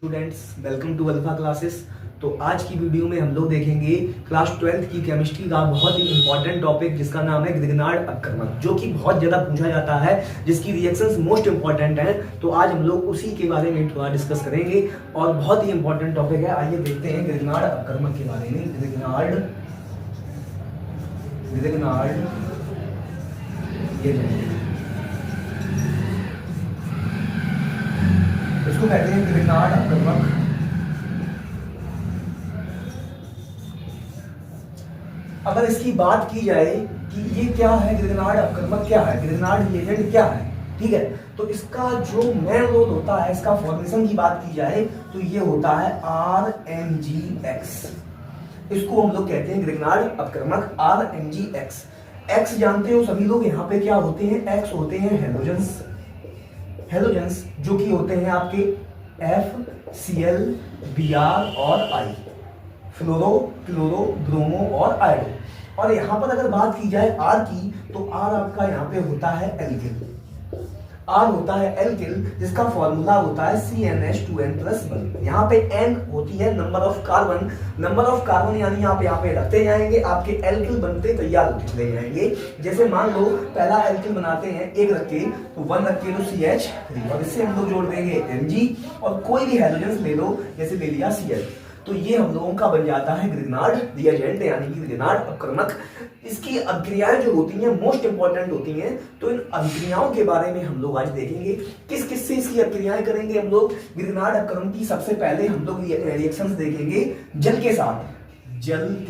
Students, welcome to Alpha classes. तो आज की वीडियो में हम लोग देखेंगे क्लास 12th की केमिस्ट्री का बहुत ही इंपॉर्टेंट टॉपिक जिसका नाम है ग्रिग्नार्ड अपकर्मक, जो कि बहुत ज़्यादा पूछा जाता है, जिसकी रिएक्शंस मोस्ट इंपॉर्टेंट हैं। तो आज हम लोग उसी के बारे में थोड़ा डिस्कस करेंगे और बहुत ही इंपॉर्टेंट टॉपिक है। आइए देखते हैं ग्रिग्नार्ड अपकर्मक के बारे में। ग्रिग्नार्ड ये इसको कहते हैं ग्रिग्नार्ड अपकर्मक। अगर इसकी बात की जाए कि ये क्या है, ग्रिग्नार्ड अपकर्मक क्या है, ग्रिग्नार्ड रिएजेंट क्या है, ठीक है, तो इसका जो मेन रोल होता है, इसका फॉर्मेशन की बात की जाए तो ये होता है RMgX। इसको हम लोग कहते हैं ग्रिग्नार्ड अपकर्मक RMgX। X जानते हो सभी लोग, यहाँ पे क्या होते हैं, X होते हैं हेलोजेंस जो कि होते हैं आपके FCl, Br और I, फ्लोरो, क्लोरो, ब्रोमो और आयोडो। और यहां पर अगर बात की जाए R की, तो R आपका यहाँ पे होता है एल्किल। R होता है एल्किल, जिसका फॉर्मूला होता है CnH2n+1। यहाँ पे N होती है number of carbon. Number of carbon यानी आप यहाँ पे रखते जाएंगे, आपके एल्किल बनते तैयार होते चले जाएंगे। जैसे मान लो पहला एल्किल बनाते हैं एक रख के, तो 1 रख के तो CH3, और इससे हम लोग जोड़ देंगे Mg, और कोई भी हेलोजेंस ले लो, जैसे ले लिया Cl, तो ये हम लोगों का बन जाता है ग्रिग्नार्ड रिएजेंट यानी कि ग्रिग्नार्ड अपकर्मक। इसकी अभिक्रियाएं जो होती हैं मोस्ट इंपॉर्टेंट होती हैं, तो इन अभिक्रियाओं के बारे में हम लोग आज देखेंगे। किस किस से इसकी अभिक्रियाएं करेंगे हम लोग ग्रिग्नार्ड अपकर्मक की। सबसे पहले हम लोग रिएक्शंस देखेंगे जल के साथ। जल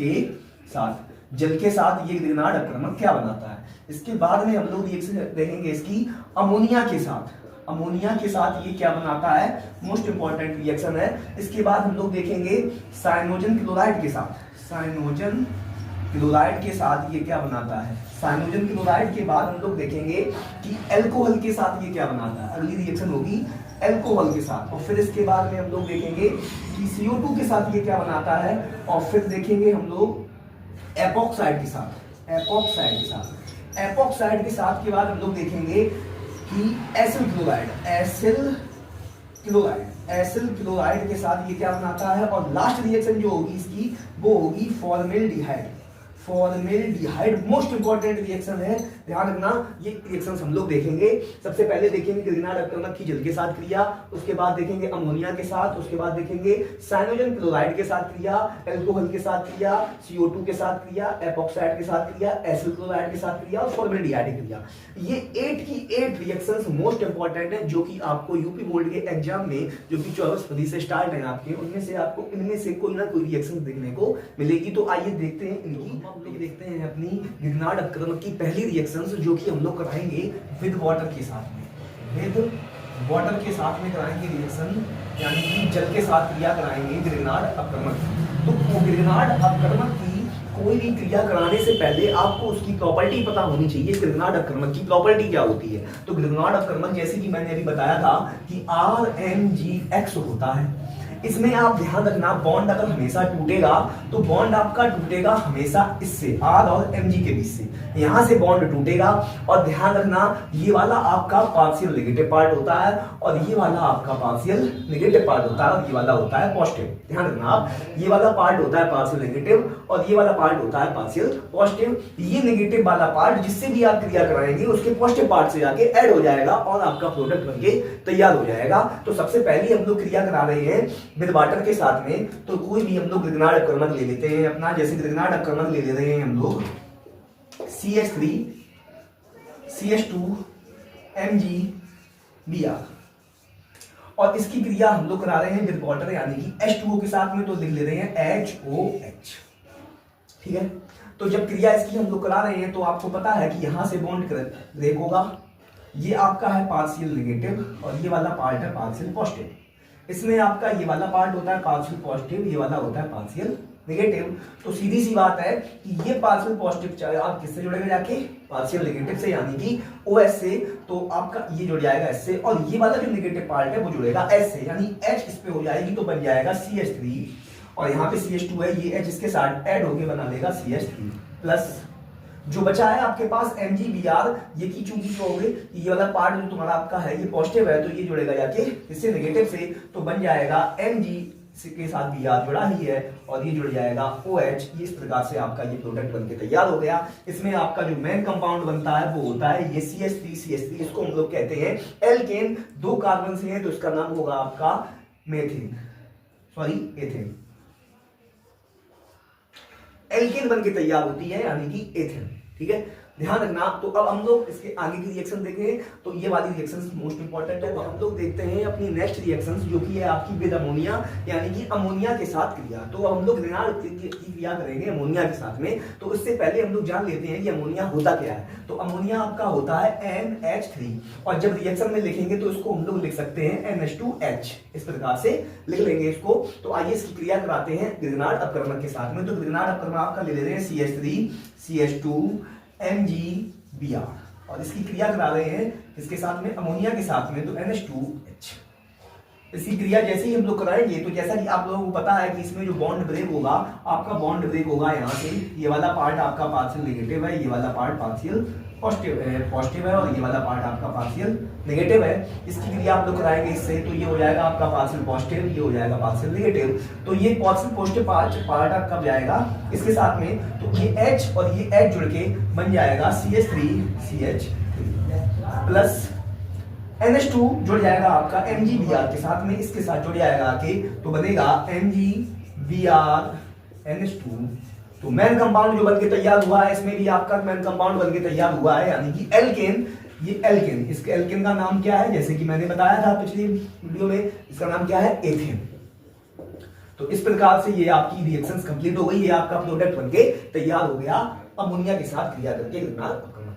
के साथ ये ग्रिग्नार्ड अपकर्मक क्या बनाता है। इसके बाद में हम लोग रिएक्शन देखेंगे इसकी अमोनिया के साथ। अमोनिया के साथ ये क्या बनाता है, मोस्ट इंपॉर्टेंट रिएक्शन है। इसके बाद हम लोग देखेंगे साइनोजन क्लोराइड के साथ। साइनोजन क्लोराइड के साथ ये क्या बनाता है। साइनोजन क्लोराइड के बाद हम लोग देखेंगे कि अल्कोहल के साथ ये क्या बनाता है। अगली रिएक्शन होगी अल्कोहल के साथ। और फिर इसके बाद में हम लोग देखेंगे कि CO2 के साथ ये क्या बनाता है। और फिर देखेंगे हम लोग एपॉक्साइड के साथ। एपॉक्साइड के साथ के बाद हम लोग देखेंगे कि एसिल क्लोराइड के साथ ये क्या बनाता है। और लास्ट रिएक्शन जो होगी इसकी, वो होगी फॉर्मेल्डिहाइड मोस्ट इंपॉर्टेंट रिएक्शन है, ध्यान रखना। ये रिएक्शंस हम लोग देखेंगे। सबसे पहले देखेंगे ग्रिग्नार्ड अपकर्मक की जल के साथ क्रिया, उसके बाद देखेंगे अमोनिया के साथ, उसके बाद देखेंगे साइनोजन क्लोराइड के साथ क्रिया, अल्कोहल के साथ क्रिया, CO2 के साथ क्रिया, एपॉक्साइड के साथ क्रिया, एसिल क्लोराइड के साथ क्रिया और फॉर्मेल्डिहाइड क्रिया। ये 8 की 8 रिएक्शंस मोस्ट इंपॉर्टेंट है, जो कि आपको यूपी बोर्ड के एग्जाम में, जो कि 24 फरवरी से स्टार्ट है आपके, उनमें से आपको इनमें से कोई ना कोई रिएक्शन देखने को मिलेगी। तो आइए देखते हैं इनकी। हम लोग देखते हैं अपनी ग्रिग्नार्ड अपकर्मक की पहली रिएक्शंस, जो कि हम लोग कराएंगे विद वाटर के साथ में कराएंगे रिएक्शन, यानी कि जल के साथ क्रिया कराएंगे ग्रिग्नार्ड अपकर्मक। तो ग्रिग्नार्ड अपकर्मक की कोई भी क्रिया कराने से पहले आपको उसकी प्रॉपर्टी पता होनी चाहिए। ग्रिग्नार्ड अपकर्मक की प्रॉपर्टी क्या होती है। तो ग्रिग्नार्ड अपकर्मक जैसे कि मैंने अभी बताया था कि RMgX होता है। इसमें आप ध्यान रखना, बॉन्ड अगर हमेशा टूटेगा तो बॉन्ड आपका टूटेगा हमेशा इससे, R और Mg के बीच से, यहां से बॉन्ड टूटेगा। और ध्यान रखना, ये वाला आपका पार्शियल नेगेटिव पार्ट होता है और ये वाला आपका पार्शियल नेगेटिव पार्ट होता है, और ये वाला होता है पॉजिटिव। ध्यान रखना आप, ये वाला पार्ट होता है पार्शियल नेगेटिव और ये वाला पार्ट होता है पार्शियल पॉजिटिव। ये नेगेटिव वाला पार्ट जिससे भी आप क्रिया कराएंगे उसके पॉजिटिव पार्ट से जाके ऐड हो जाएगा और आपका प्रोडक्ट बनके तैयार हो जाएगा। तो सबसे पहले हम लोग क्रिया करा रहे हैं विद वाटर के साथ में, तो कोई भी हम लोग ग्रिग्नार्ड अपकर्मक ले लेते हैं अपना। जैसे ग्रिग्नार्ड अपकर्मक ले रहे हैं हम लोग CH3, CH2, MgBr, और इसकी क्रिया हम लोग करा रहे हैं विद वाटर यानी कि H2O के साथ में, तो लिख ले रहे हैं HOH, ठीक है। तो जब क्रिया इसकी हम लोग करा रहे हैं तो आपको पता है कि यहां से बॉन्ड ब्रेक होगा। ये आपका है पार्शियल नेगेटिव और ये वाला पार्ट है पार्शियल पॉजिटिव। इसमें आपका ये वाला पार्ट होता है पार्शियल पॉजिटिव, ये वाला होता है पार्शियल नेगेटिव। तो सीधी सी बात है कि ये पार्शियल पॉजिटिव आप किससे जुड़ेंगे जाके, पार्शियल नेगेटिव से यानी कि OH से, तो आपका ये जुड़ जाएगा S से, और ये वाला जो नेगेटिव पार्ट है वो जुड़ेगा S से, यानी H इस पे हो जाएगी तो बन जाएगा CH3, और यहाँ पे CH2 है, ये H इसके साथ ऐड होके बना लेगा CH3 प्लस। जो बचा है आपके पास MgBr, ये की चूंकि क्या हो गई, ये वाला पार्ट जो तुम्हारा आपका है ये पॉजिटिव है, तो ये जुड़ेगा जाके इससे नेगेटिव से, तो बन जाएगा Mg के साथ Br जुड़ा ही है और ये जुड़ जाएगा OH। इस प्रकार से आपका ये प्रोडक्ट बनके तैयार हो गया। इसमें आपका जो मेन कंपाउंड बनता है वो होता है ये CH3, इसको हम लोग कहते हैं एल्केन। 2 कार्बन से है तो इसका नाम होगा आपका मेथेन, सॉरी एथेन। एल्केन बनके तैयार होती है यानी कि एथेन, ठीक है, ध्यान रखना। तो अब हम लोग इसके आगे की रिएक्शन देखें, तो ये वाली रिएक्शंस मोस्ट इंपॉर्टेंट है। तो हम लोग देखते हैं अपनी नेक्स्ट रिएक्शंस जो कि है आपकी विद अमोनिया, यानी कि अमोनिया के साथ क्रिया। तो अब हम लोग रेनाल्ड की क्रिया करेंगे अमोनिया के साथ में। तो उससे पहले हम लोग जान लेते हैं कि अमोनिया होता क्या है। तो अमोनिया आपका होता है NH3, और जब रिएक्शन में लिखेंगे तो इसको हम लोग लिख सकते हैं NH2H, इस प्रकार से लिख लेंगे इसको। तो आइए इसकी क्रिया कराते हैं रेनाल्ड अपक्रमण के साथ में। तो रेनाल्ड अपक्रमण आपका ले रहे हैं CH3 CH2 MgBr, और इसकी क्रिया करा रहे हैं इसके साथ में अमोनिया के साथ में, तो NH2H। इसकी क्रिया जैसे ही हम लोग कराएंगे तो जैसा कि आप लोगों को पता है कि इसमें जो बॉन्ड ब्रेक होगा, आपका बॉन्ड ब्रेक होगा यहाँ से, ये वाला पार्ट आपका पार्शियल नेगेटिव है, ये वाला पार्ट पार्शियल पॉजिटिव है, और ये वाला पार्ट आपका पार्शियल नेगेटिव है। इसकी क्रिया आप लोग कराएंगे इससे, तो ये हो जाएगा आपका पार्शियल पॉजिटिव, ये हो जाएगा पार्शियल नेगेटिव। तो ये पार्शियल पॉजिटिव पार्ट कब जाएगा इसके साथ में, तो ये H और ये H जुड़ के बन जाएगा CH3 प्लस NH2 जुड़ जाएगा आपका MgBr के साथ में, इसके साथ जुड़ जाएगा आके, तो बनेगा MgBr NH2। तो मेन कंपाउंड जो बनके तैयार हुआ है, इसमें भी आपका मेन कंपाउंड बनके तैयार हुआ है, यानी कि एल्केन। ये एल्केन, इसके एल्केन का नाम क्या है, जैसे कि मैंने बताया था पिछली वीडियो में, इसका नाम क्या है, एथेन। तो इस प्रकार से ये आपकी रिएक्शंस कंप्लीट हो गई, ये आपका प्रोडक्ट बनके तैयार हो गया अमोनिया के साथ क्रिया करके।